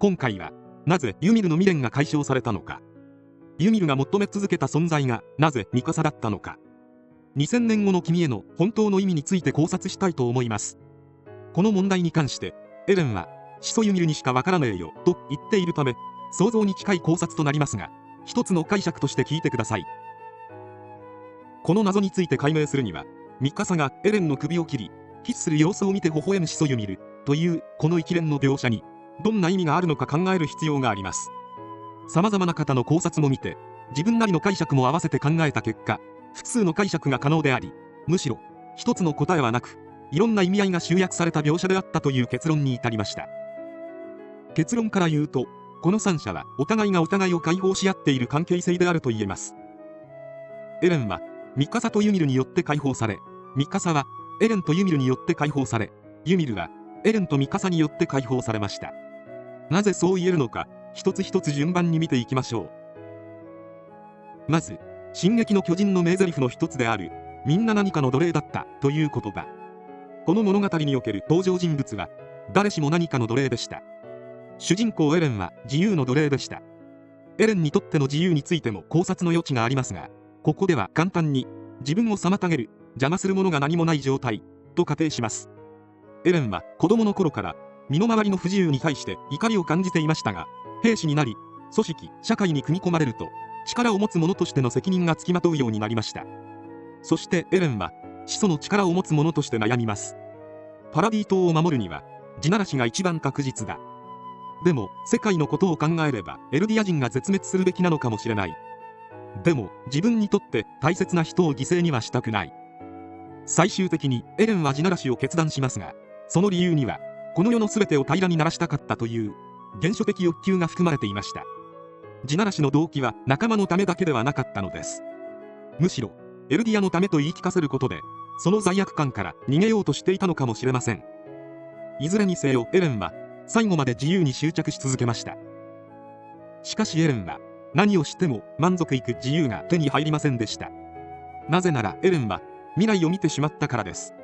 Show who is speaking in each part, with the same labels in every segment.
Speaker 1: 今回はなぜユミルの未練が解消されたのか、ユミルが求め続けた存在がなぜミカサだったのか、2000年後の君への本当の意味について考察したいと思います。この問題に関してエレンは始祖ユミルにしかわからねえよと言っているため、想像に近い考察となりますが、一つの解釈として聞いてください。この謎について解明するには、ミカサがエレンの首を切りキスする様子を見て微笑む始祖ユミルというこの一連の描写にどんな意味があるのか考える必要があります。様々な方の考察も見て、自分なりの解釈も合わせて考えた結果、複数の解釈が可能であり、むしろ一つの答えはなく、いろんな意味合いが集約された描写であったという結論に至りました。結論から言うと、この3者はお互いがお互いを解放し合っている関係性であると言えます。エレンはミカサとユミルによって解放され、ミカサはエレンとユミルによって解放され、ユミルはエレンとミカサによって解放されました。なぜそう言えるのか、一つ一つ順番に見ていきましょう。まず進撃の巨人の名台詞の一つであるみんな何かの奴隷だったという言葉。この物語における登場人物は誰しも何かの奴隷でした。主人公エレンは自由の奴隷でした。エレンにとっての自由についても考察の余地がありますが、ここでは簡単に自分を妨げる、邪魔するものが何もない状態と仮定します。エレンは子供の頃から身の回りの不自由に対して怒りを感じていましたが、兵士になり組織社会に組み込まれると力を持つ者としての責任がつきまとうようになりました。そしてエレンは始祖の力を持つ者として悩みます。パラディ島を守るには地ならしが一番確実だ。でも世界のことを考えればエルディア人が絶滅するべきなのかもしれない。でも自分にとって大切な人を犠牲にはしたくない。最終的にエレンは地ならしを決断しますが、その理由にはこの世の全てを平らにならしたかったという原初的欲求が含まれていました。地ならしの動機は仲間のためだけではなかったのです。むしろエルディアのためと言い聞かせることで、その罪悪感から逃げようとしていたのかもしれません。いずれにせよエレンは最後まで自由に執着し続けました。しかしエレンは何をしても満足いく自由が手に入りませんでした。なぜならエレンは未来を見てしまったからです。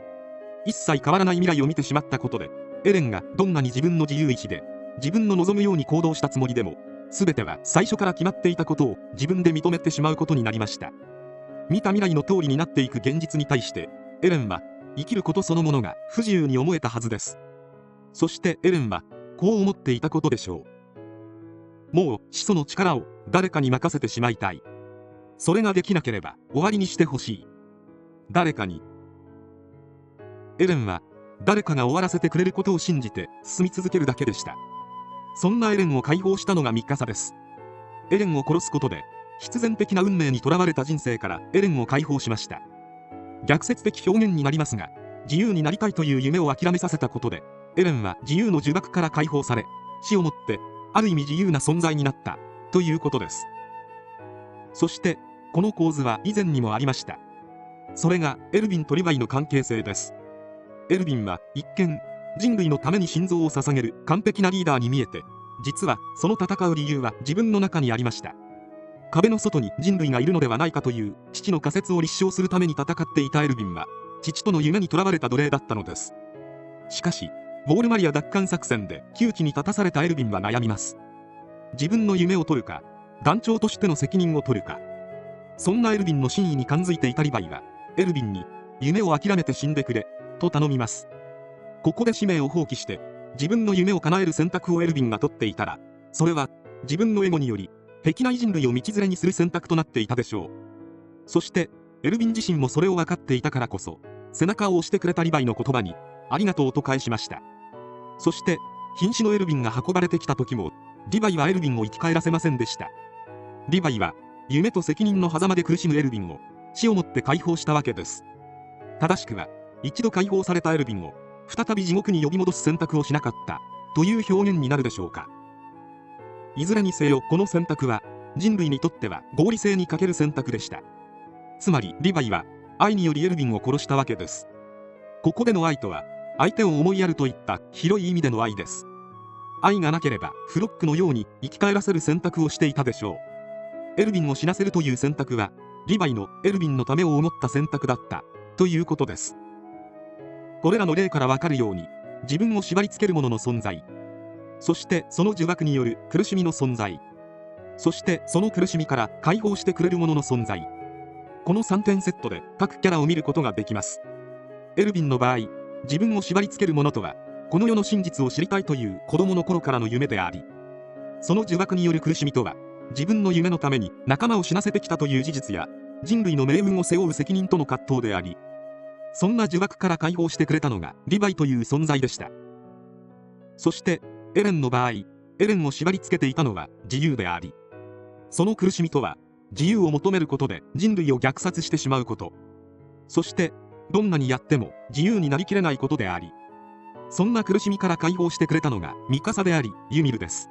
Speaker 1: 一切変わらない未来を見てしまったことで、エレンがどんなに自分の自由意志で自分の望むように行動したつもりでも、全ては最初から決まっていたことを自分で認めてしまうことになりました。見た未来の通りになっていく現実に対してエレンは生きることそのものが不自由に思えたはずです。そしてエレンはこう思っていたことでしょう。もう始祖の力を誰かに任せてしまいたい。それができなければ終わりにしてほしい。誰かに。エレンは誰かが終わらせてくれることを信じて進み続けるだけでした。そんなエレンを解放したのがミカサです。エレンを殺すことで必然的な運命にとらわれた人生からエレンを解放しました。逆説的表現になりますが、自由になりたいという夢を諦めさせたことでエレンは自由の呪縛から解放され、死をもってある意味自由な存在になったということです。そしてこの構図は以前にもありました。それがエルヴィンとリヴァイの関係性です。エルヴィンは一見人類のために心臓を捧げる完璧なリーダーに見えて、実はその戦う理由は自分の中にありました。壁の外に人類がいるのではないかという父の仮説を立証するために戦っていたエルヴィンは、父との夢にとらわれた奴隷だったのです。しかしウォールマリア奪還作戦で窮地に立たされたエルヴィンは悩みます。自分の夢を取るか、団長としての責任を取るか。そんなエルヴィンの真意に感づいていたリヴァイはエルヴィンに夢を諦めて死んでくれと頼みます。ここで使命を放棄して自分の夢を叶える選択をエルヴィンが取っていたら、それは自分のエゴにより壁内人類を道連れにする選択となっていたでしょう。そしてエルヴィン自身もそれを分かっていたからこそ、背中を押してくれたリヴァイの言葉にありがとうと返しました。そして瀕死のエルヴィンが運ばれてきた時もリヴァイはエルヴィンを生き返らせませんでした。リヴァイは夢と責任の狭間で苦しむエルヴィンを死をもって解放したわけです。正しくは一度解放されたエルヴィンを再び地獄に呼び戻す選択をしなかったという表現になるでしょうか。いずれにせよこの選択は人類にとっては合理性に欠ける選択でした。つまりリヴァイは愛によりエルヴィンを殺したわけです。ここでの愛とは相手を思いやるといった広い意味での愛です。愛がなければフロックのように生き返らせる選択をしていたでしょう。エルヴィンを死なせるという選択はリヴァイのエルヴィンのためを思った選択だったということです。これらの例からわかるように、自分を縛り付けるものの存在、そしてその呪縛による苦しみの存在、そしてその苦しみから解放してくれるものの存在、この3点セットで各キャラを見ることができます。エルヴィンの場合、自分を縛り付けるものとはこの世の真実を知りたいという子供の頃からの夢であり、その呪縛による苦しみとは自分の夢のために仲間を死なせてきたという事実や人類の命運を背負う責任との葛藤であり、そんな呪縛から解放してくれたのがリヴァイという存在でした。そしてエレンの場合、エレンを縛り付けていたのは自由であり、その苦しみとは自由を求めることで人類を虐殺してしまうこと、そしてどんなにやっても自由になりきれないことであり、そんな苦しみから解放してくれたのがミカサでありユミルです。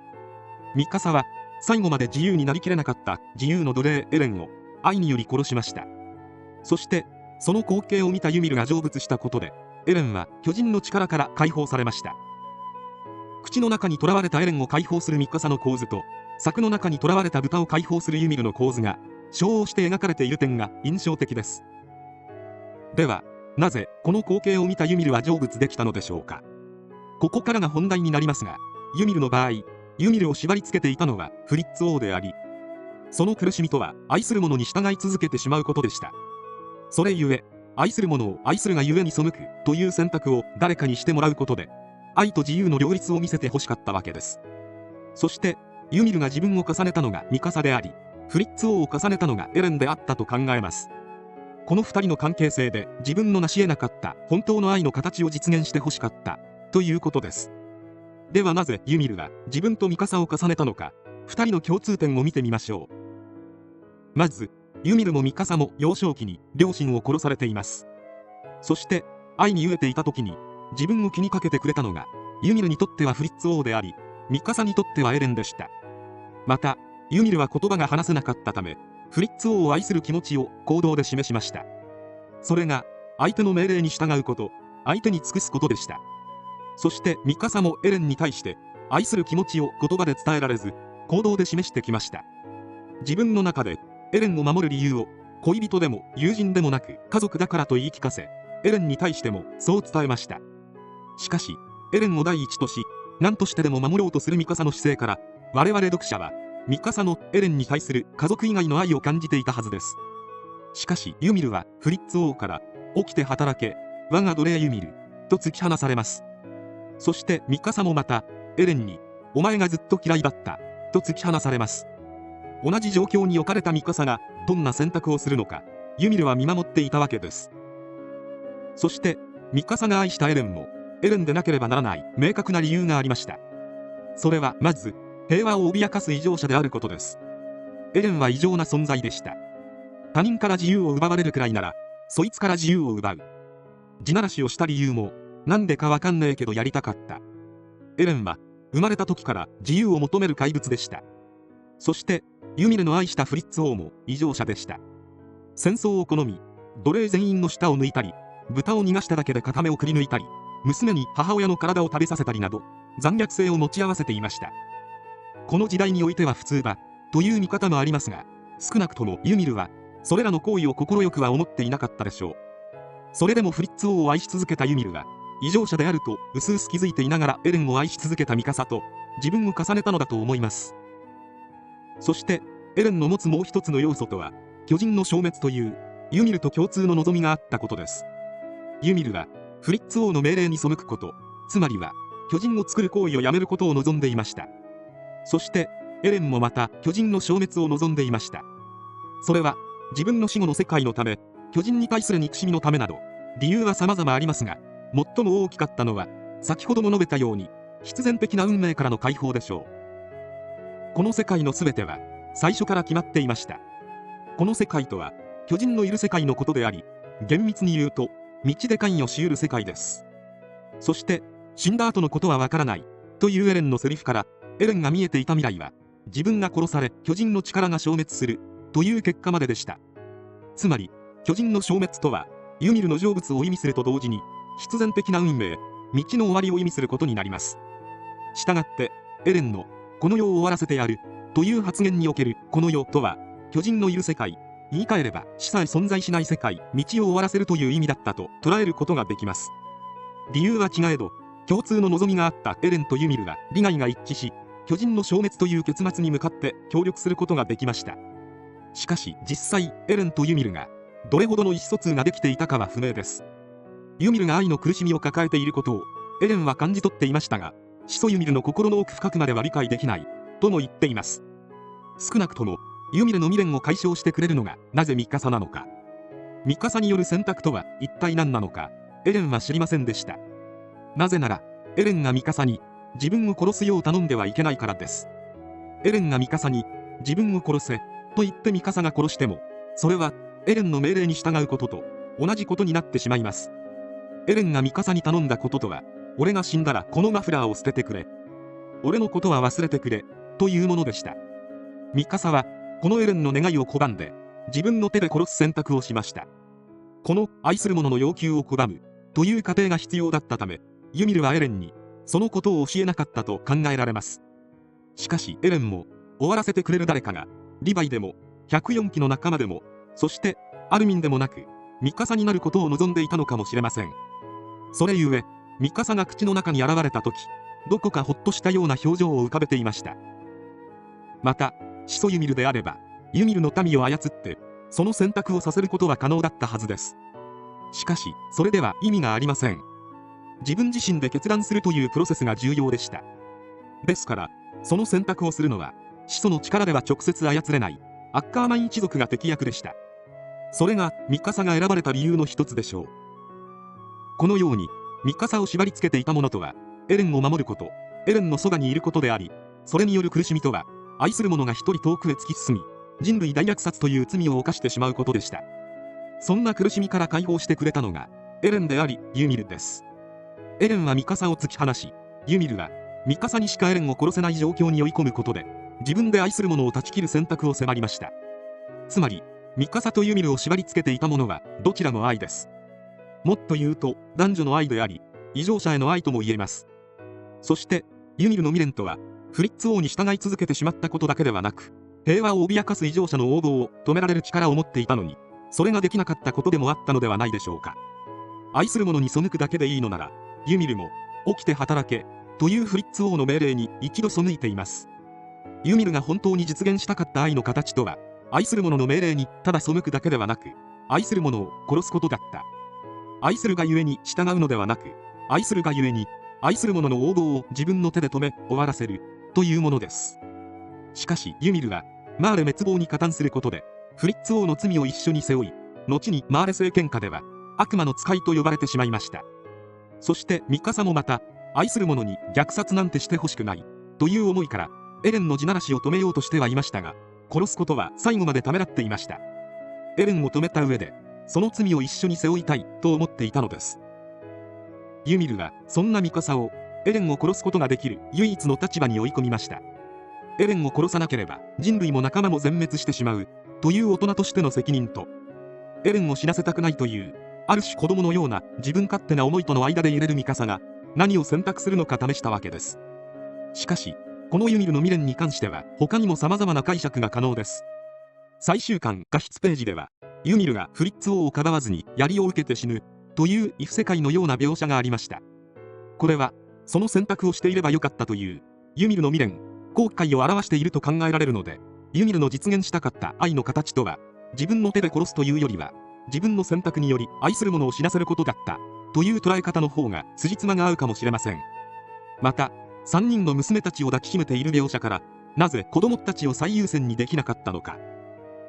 Speaker 1: ミカサは最後まで自由になりきれなかった自由の奴隷エレンを愛により殺しました。そしてその光景を見たユミルが成仏したことで、エレンは巨人の力から解放されました。口の中に囚われたエレンを解放するミカサの構図と、柵の中に囚われた豚を解放するユミルの構図が照合して描かれている点が印象的です。ではなぜこの光景を見たユミルは成仏できたのでしょうか。ここからが本題になりますが、ユミルの場合、ユミルを縛り付けていたのはフリッツ王であり、その苦しみとは愛する者に従い続けてしまうことでした。それゆえ、愛する者を愛するがゆえに背くという選択を誰かにしてもらうことで、愛と自由の両立を見せてほしかったわけです。そしてユミルが自分を重ねたのがミカサであり、フリッツ王を重ねたのがエレンであったと考えます。この2人の関係性で自分の成し得なかった本当の愛の形を実現してほしかったということです。ではなぜユミルが自分とミカサを重ねたのか、2人の共通点を見てみましょう。まずユミルもミカサも幼少期に両親を殺されています。そして愛に飢えていた時に自分を気にかけてくれたのがユミルにとってはフリッツ王であり、ミカサにとってはエレンでした。またユミルは言葉が話せなかったため、フリッツ王を愛する気持ちを行動で示しました。それが相手の命令に従うこと、相手に尽くすことでした。そしてミカサもエレンに対して愛する気持ちを言葉で伝えられず行動で示してきました。自分の中でエレンを守る理由を恋人でも友人でもなく家族だからと言い聞かせ、エレンに対してもそう伝えました。しかしエレンを第一とし、何としてでも守ろうとするミカサの姿勢から、我々読者はミカサのエレンに対する家族以外の愛を感じていたはずです。しかしユミルはフリッツ王から起きて働け、我が奴隷ユミルと突き放されます。そしてミカサもまたエレンにお前がずっと嫌いだったと突き放されます。同じ状況に置かれたミカサがどんな選択をするのか、ユミルは見守っていたわけです。そしてミカサが愛したエレンもエレンでなければならない明確な理由がありました。それはまず平和を脅かす異常者であることです。エレンは異常な存在でした。他人から自由を奪われるくらいならそいつから自由を奪う。地ならしをした理由もなんでかわかんねえけどやりたかった。エレンは生まれた時から自由を求める怪物でした。そしてユミルの愛したフリッツ王も異常者でした。戦争を好み、奴隷全員の舌を抜いたり、豚を逃がしただけで片目をくり抜いたり、娘に母親の体を食べさせたりなど残虐性を持ち合わせていました。この時代においては普通だという見方もありますが、少なくともユミルはそれらの行為を快くは思っていなかったでしょう。それでもフリッツ王を愛し続けたユミルは異常者であると薄々気づいていながらエレンを愛し続けたミカサと自分を重ねたのだと思います。そしてエレンの持つもう一つの要素とは巨人の消滅というユミルと共通の望みがあったことです。ユミルはフリッツ王の命令に背くこと、つまりは巨人を作る行為をやめることを望んでいました。そしてエレンもまた巨人の消滅を望んでいました。それは自分の死後の世界のため、巨人に対する憎しみのためなど理由は様々ありますが、最も大きかったのは先ほども述べたように必然的な運命からの解放でしょう。この世界の全ては最初から決まっていました。この世界とは巨人のいる世界のことであり、厳密に言うと道で関与し得る世界です。そして死んだ後のことはわからないというエレンのセリフから、エレンが見えていた未来は自分が殺され巨人の力が消滅するという結果まででした。つまり巨人の消滅とはユミルの成仏を意味すると同時に必然的な運命、道の終わりを意味することになります。したがってエレンのこの世を終わらせてやるという発言におけるこの世とは巨人のいる世界、言い換えれば死さえ存在しない世界、道を終わらせるという意味だったと捉えることができます。理由は違えど共通の望みがあったエレンとユミルは利害が一致し、巨人の消滅という結末に向かって協力することができました。しかし実際エレンとユミルがどれほどの意思疎通ができていたかは不明です。ユミルが愛の苦しみを抱えていることをエレンは感じ取っていましたが、始祖ユミルの心の奥深くまでは理解できないとも言っています。少なくともユミルの未練を解消してくれるのがなぜミカサなのか、ミカサによる選択とは一体何なのか、エレンは知りませんでした。なぜならエレンがミカサに自分を殺すよう頼んではいけないからです。エレンがミカサに自分を殺せと言ってミカサが殺しても、それはエレンの命令に従うことと同じことになってしまいます。エレンがミカサに頼んだこととは、俺が死んだらこのマフラーを捨ててくれ、俺のことは忘れてくれというものでした。ミカサはこのエレンの願いを拒んで自分の手で殺す選択をしました。この愛する者の要求を拒むという過程が必要だったため、ユミルはエレンにそのことを教えなかったと考えられます。しかしエレンも終わらせてくれる誰かがリヴァイでも104機の仲間でも、そしてアルミンでもなくミカサになることを望んでいたのかもしれません。それゆえミカサが口の中に現れた時、どこかほっとしたような表情を浮かべていました。また始祖ユミルであればユミルの民を操ってその選択をさせることは可能だったはずです。しかしそれでは意味がありません。自分自身で決断するというプロセスが重要でした。ですからその選択をするのは始祖の力では直接操れないアッカーマン一族が適役でした。それがミカサが選ばれた理由の一つでしょう。このようにミカサを縛り付けていたものとはエレンを守ること、エレンのそばにいることであり、それによる苦しみとは愛する者が一人遠くへ突き進み人類大虐殺という罪を犯してしまうことでした。そんな苦しみから解放してくれたのがエレンでありユミルです。エレンはミカサを突き放し、ユミルはミカサにしかエレンを殺せない状況に追い込むことで自分で愛する者を断ち切る選択を迫りました。つまりミカサとユミルを縛り付けていたものはどちらも愛です。もっと言うと男女の愛であり異常者への愛とも言えます。そしてユミルの未練とはフリッツ王に従い続けてしまったことだけではなく、平和を脅かす異常者の横暴を止められる力を持っていたのに、それができなかったことでもあったのではないでしょうか。愛する者に背くだけでいいのならユミルも起きて働けというフリッツ王の命令に一度背いています。ユミルが本当に実現したかった愛の形とは、愛する者の命令にただ背くだけではなく、愛する者を殺すことだった。愛するがゆえに従うのではなく、愛するがゆえに愛する者の横暴を自分の手で止め終わらせるというものです。しかしユミルはマーレ滅亡に加担することでフリッツ王の罪を一緒に背負い、後にマーレ政権下では悪魔の使いと呼ばれてしまいました。そしてミカサもまた愛する者に虐殺なんてしてほしくないという思いからエレンの地ならしを止めようとしてはいましたが、殺すことは最後までためらっていました。エレンを止めた上でその罪を一緒に背負いたいと思っていたのです。ユミルはそんなミカサをエレンを殺すことができる唯一の立場に追い込みました。エレンを殺さなければ人類も仲間も全滅してしまうという大人としての責任と、エレンを死なせたくないというある種子供のような自分勝手な思いとの間で揺れるミカサが何を選択するのか試したわけです。しかしこのユミルの未練に関しては他にも様々な解釈が可能です。最終巻過失ページではユミルがフリッツ王をかばわずに槍を受けて死ぬという異世界のような描写がありました。これはその選択をしていればよかったというユミルの未練、後悔を表していると考えられるので、ユミルの実現したかった愛の形とは自分の手で殺すというよりは自分の選択により愛する者を死なせることだったという捉え方の方が辻褄が合うかもしれません。また3人の娘たちを抱きしめている描写から、なぜ子供たちを最優先にできなかったのか、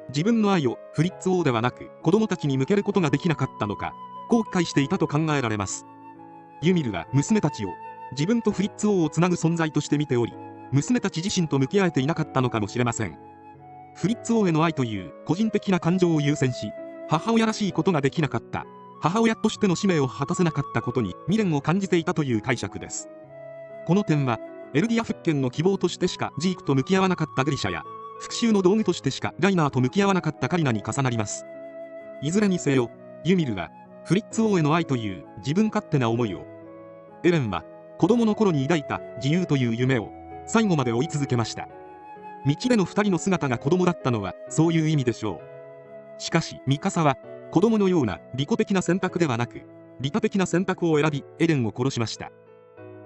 Speaker 1: 自分の愛をフリッツ王ではなく子供たちに向けることができなかったのか後悔していたと考えられます。ユミルは娘たちを自分とフリッツ王をつなぐ存在として見ており、娘たち自身と向き合えていなかったのかもしれません。フリッツ王への愛という個人的な感情を優先し、母親らしいことができなかった、母親としての使命を果たせなかったことに未練を感じていたという解釈です。この点はエルディア復権の希望としてしかジークと向き合わなかったグリシャや、復讐の道具としてしかライナーと向き合わなかったカリナに重なります。いずれにせよユミルはフリッツ王への愛という自分勝手な思いを、エレンは子供の頃に抱いた自由という夢を最後まで追い続けました。道での2人の姿が子供だったのはそういう意味でしょう。しかしミカサは子供のような利己的な選択ではなく利他的な選択を選びエレンを殺しました。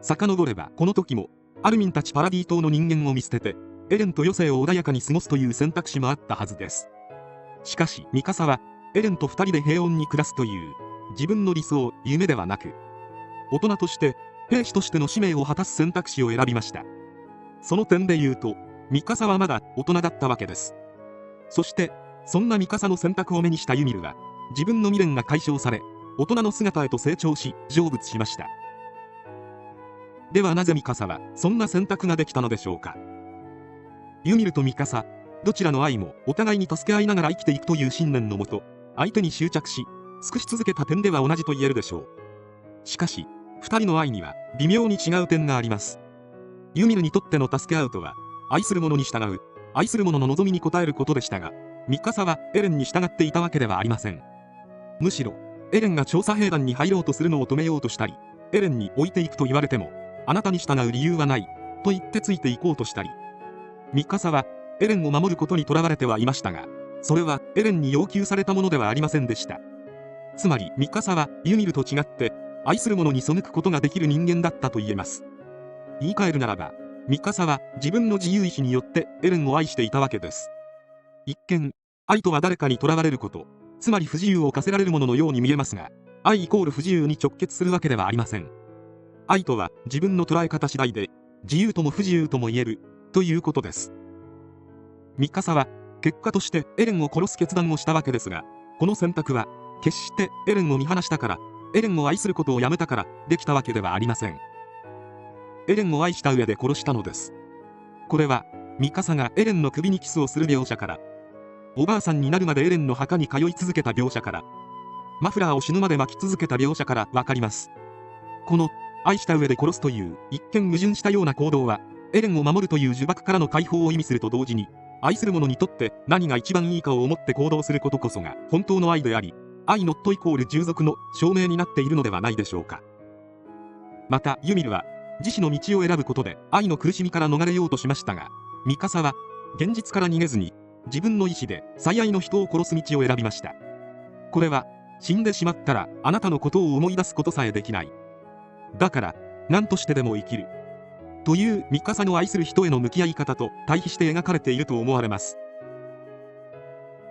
Speaker 1: 遡ればこの時もアルミンたちパラディ島の人間を見捨ててエレンと余生を穏やかに過ごすという選択肢もあったはずです。しかしミカサはエレンと2人で平穏に暮らすという自分の理想、夢ではなく、大人として兵士としての使命を果たす選択肢を選びました。その点で言うとミカサはまだ大人だったわけです。そしてそんなミカサの選択を目にしたユミルは自分の未練が解消され大人の姿へと成長し成仏しました。ではなぜミカサはそんな選択ができたのでしょうか。ユミルとミカサどちらの愛もお互いに助け合いながら生きていくという信念のもと相手に執着し尽くし続けた点では同じと言えるでしょう。しかし2人の愛には微妙に違う点があります。ユミルにとっての助け合うとは愛する者に従う、愛する者の望みに応えることでしたが、ミカサはエレンに従っていたわけではありません。むしろエレンが調査兵団に入ろうとするのを止めようとしたり、エレンに置いていくと言われてもあなたに従う理由はないと言ってついていこうとしたり、ミカサはエレンを守ることにとらわれてはいましたが、それはエレンに要求されたものではありませんでした。つまりミカサはユミルと違って愛する者に背くことができる人間だったと言えます。言い換えるならばミカサは自分の自由意志によってエレンを愛していたわけです。一見愛とは誰かにとらわれること、つまり不自由を課せられるもののように見えますが、愛イコール不自由に直結するわけではありません。愛とは自分の捉え方次第で自由とも不自由とも言えるということです。ミカサは結果としてエレンを殺す決断をしたわけですが、この選択は決してエレンを見放したから、エレンを愛することをやめたからできたわけではありません。エレンを愛した上で殺したのです。これはミカサがエレンの首にキスをする描写から、おばあさんになるまでエレンの墓に通い続けた描写から、マフラーを死ぬまで巻き続けた描写からわかります。この愛した上で殺すという一見矛盾したような行動はエレンを守るという呪縛からの解放を意味すると同時に、愛する者にとって何が一番いいかを思って行動することこそが本当の愛であり、愛ノットイコール従属の証明になっているのではないでしょうか。またユミルは自死の道を選ぶことで愛の苦しみから逃れようとしましたが、ミカサは現実から逃げずに自分の意志で最愛の人を殺す道を選びました。これは死んでしまったらあなたのことを思い出すことさえできない、だから何としてでも生きるというミカサの愛する人への向き合い方と対比して描かれていると思われます。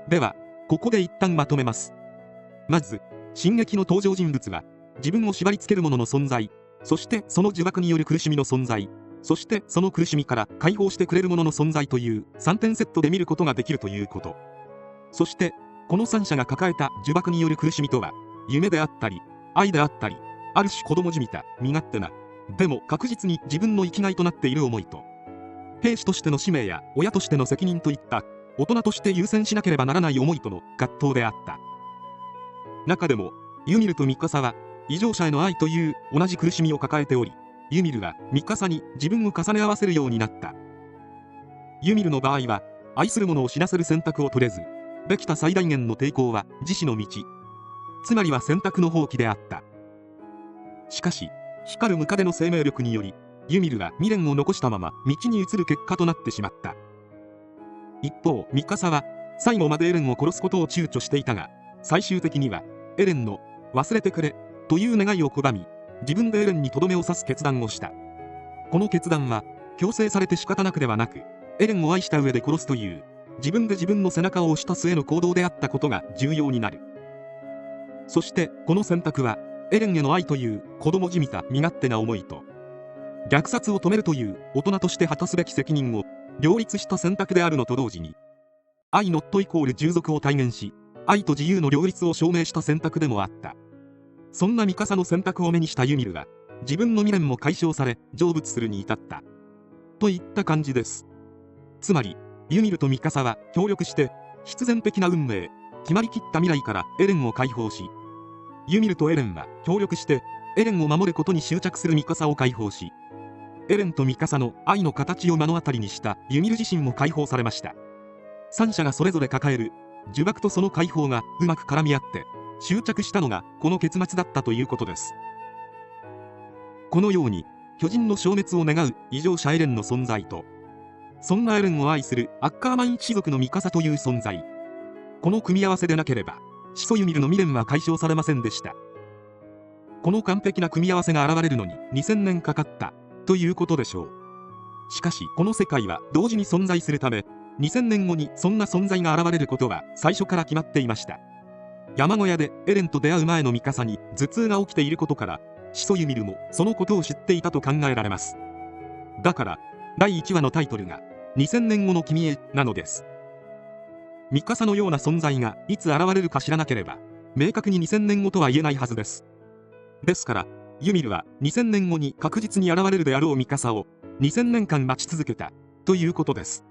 Speaker 1: ではここで一旦まとめます。まず進撃の登場人物は自分を縛り付けるものの存在、そしてその呪縛による苦しみの存在、そしてその苦しみから解放してくれるものの存在という3点セットで見ることができるということ。そしてこの3者が抱えた呪縛による苦しみとは、夢であったり愛であったり、ある種子供じみた身勝手な、でも確実に自分の生きがいとなっている思いと、兵士としての使命や親としての責任といった大人として優先しなければならない思いとの葛藤であった。中でもユミルとミカサは異常者への愛という同じ苦しみを抱えており、ユミルはミカサに自分を重ね合わせるようになった。ユミルの場合は愛する者を死なせる選択を取れず、できた最大限の抵抗は自死の道、つまりは選択の放棄であった。しかし光るムカデの生命力によりユミルは未練を残したまま道に移る結果となってしまった。一方ミカサは最後までエレンを殺すことを躊躇していたが、最終的にはエレンの忘れてくれという願いを拒み、自分でエレンにとどめを刺す決断をした。この決断は強制されて仕方なくではなく、エレンを愛した上で殺すという自分で自分の背中を押した末の行動であったことが重要になる。そしてこの選択はエレンへの愛という子供じみた身勝手な思いと、虐殺を止めるという大人として果たすべき責任を両立した選択であるのと同時に、愛ノットイコール従属を体現し、愛と自由の両立を証明した選択でもあった。そんなミカサの選択を目にしたユミルは自分の未練も解消され成仏するに至ったといった感じです。つまりユミルとミカサは協力して必然的な運命、決まりきった未来からエレンを解放し、ユミルとエレンは協力してエレンを守ることに執着するミカサを解放し、エレンとミカサの愛の形を目の当たりにしたユミル自身も解放されました。三者がそれぞれ抱える呪縛とその解放がうまく絡み合って執着したのがこの結末だったということです。このように巨人の消滅を願う異常者エレンの存在と、そんなエレンを愛するアッカーマン一族のミカサという存在、この組み合わせでなければ始祖ユミルの未練は解消されませんでした。この完璧な組み合わせが現れるのに2000年かかったということでしょう。しかしこの世界は同時に存在するため、2000年後にそんな存在が現れることは最初から決まっていました。山小屋でエレンと出会う前のミカサに頭痛が起きていることから、始祖ユミルもそのことを知っていたと考えられます。だから第1話のタイトルが2000年後の君へなのです。ミカサのような存在がいつ現れるか知らなければ明確に2000年後とは言えないはずです。ですからユミルは2000年後に確実に現れるであろうミカサを2000年間待ち続けたということです。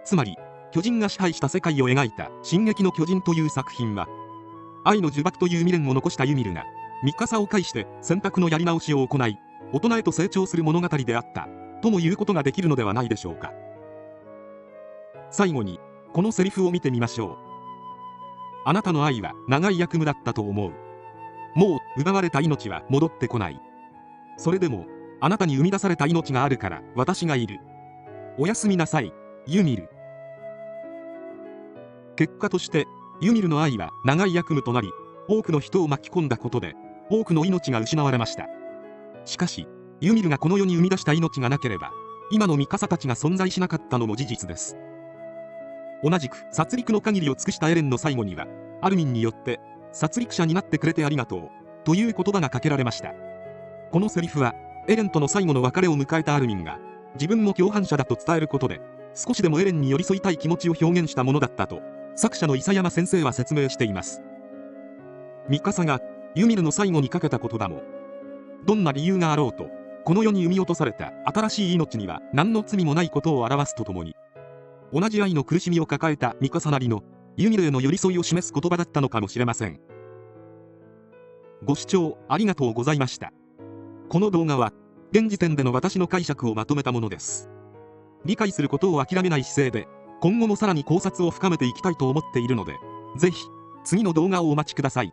Speaker 1: つまり巨人が支配した世界を描いた「進撃の巨人」という作品は、愛の呪縛という未練を残したユミルがミカサを介して選択のやり直しを行い、大人へと成長する物語であったとも言うことができるのではないでしょうか。最後にこのセリフを見てみましょう。あなたの愛は長い悪夢だったと思う。もう奪われた命は戻ってこない。それでもあなたに生み出された命があるから私がいる。おやすみなさい、ユミル。結果としてユミルの愛は長い悪夢となり、多くの人を巻き込んだことで多くの命が失われました。しかしユミルがこの世に生み出した命がなければ今のミカサたちが存在しなかったのも事実です。同じく殺戮の限りを尽くしたエレンの最後には、アルミンによって殺戮者になってくれてありがとうという言葉がかけられました。このセリフはエレンとの最後の別れを迎えたアルミンが自分も共犯者だと伝えることで、少しでもエレンに寄り添いたい気持ちを表現したものだったと作者の伊佐山先生は説明しています。ミカサがユミルの最後にかけた言葉も、どんな理由があろうとこの世に産み落とされた新しい命には何の罪もないことを表すとともに、同じ愛の苦しみを抱えたミカサなりのユミルへの寄り添いを示す言葉だったのかもしれません。ご視聴ありがとうございました。この動画は現時点での私の解釈をまとめたものです。理解することを諦めない姿勢で今後もさらに考察を深めていきたいと思っているので、ぜひ次の動画をお待ちください。